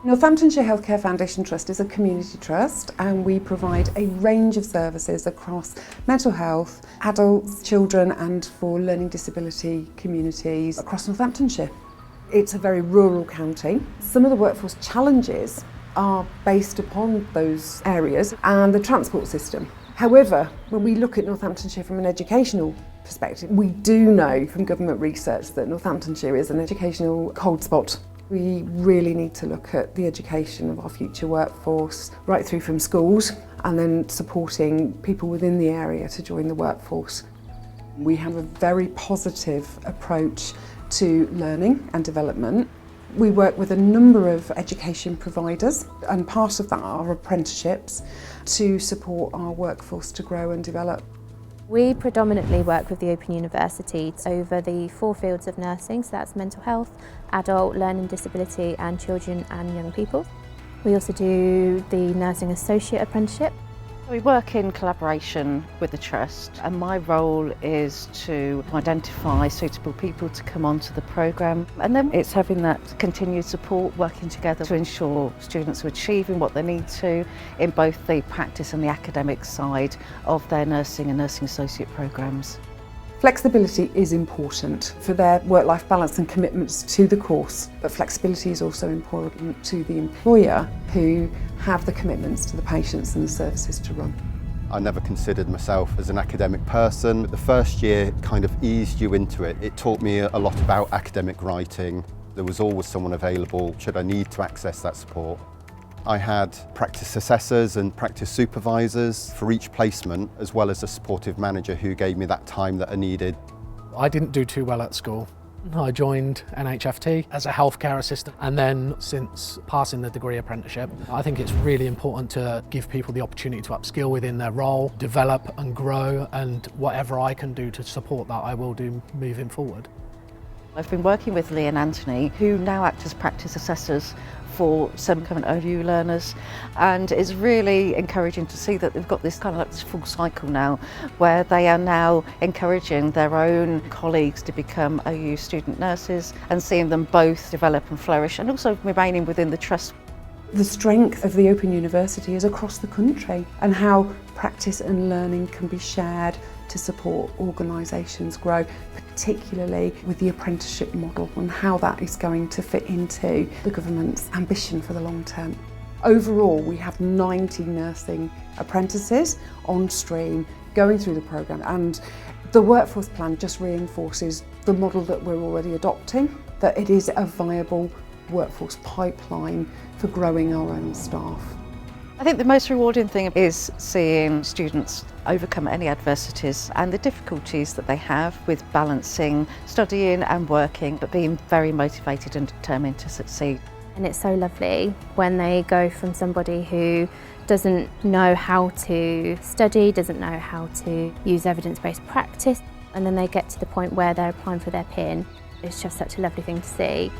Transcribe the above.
Northamptonshire Healthcare Foundation Trust is a community trust, and we provide a range of services across mental health, adults, children and for learning disability communities across Northamptonshire. It's a very rural county. Some of the workforce challenges are based upon those areas and the transport system. However, when we look at Northamptonshire from an educational perspective, we do know from government research that Northamptonshire is an educational cold spot. We really need to look at the education of our future workforce, right through from schools and then supporting people within the area to join the workforce. We have a very positive approach to learning and development. We work with a number of education providers, and part of that are apprenticeships to support our workforce to grow and develop. We predominantly work with the Open University over the 4 fields of nursing, so that's mental health, adult, learning disability and children and young people. We also do the Nursing Associate Apprenticeship. We work in collaboration with the Trust, and my role is to identify suitable people to come onto the programme, and then it's having that continued support, working together to ensure students are achieving what they need to in both the practice and the academic side of their nursing and nursing associate programmes. Flexibility is important for their work-life balance and commitments to the course, but flexibility is also important to the employer who have the commitments to the patients and the services to run. I never considered myself as an academic person. The first year kind of eased you into it. It taught me a lot about academic writing. There was always someone available should I need to access that support. I had practice assessors and practice supervisors for each placement, as well as a supportive manager who gave me that time that I needed. I didn't do too well at school. I joined NHFT as a healthcare assistant, and then since passing the degree apprenticeship, I think it's really important to give people the opportunity to upskill within their role, develop and grow, and whatever I can do to support that I will do moving forward. I've been working with Lee and Anthony, who now act as practice assessors for some current OU learners, and it's really encouraging to see that they've got this kind of like this full cycle now where they are now encouraging their own colleagues to become OU student nurses and seeing them both develop and flourish, and also remaining within the trust. The strength of the Open University is across the country, and how practice and learning can be shared to support organisations grow, particularly with the apprenticeship model and how that is going to fit into the government's ambition for the long term. Overall, we have 90 nursing apprentices on stream going through the programme, and the workforce plan just reinforces the model that we're already adopting, that it is a viable workforce pipeline for growing our own staff. I think the most rewarding thing is seeing students overcome any adversities and the difficulties that they have with balancing studying and working, but being very motivated and determined to succeed. And it's so lovely when they go from somebody who doesn't know how to study, doesn't know how to use evidence-based practice, and then they get to the point where they're applying for their PIN. It's just such a lovely thing to see.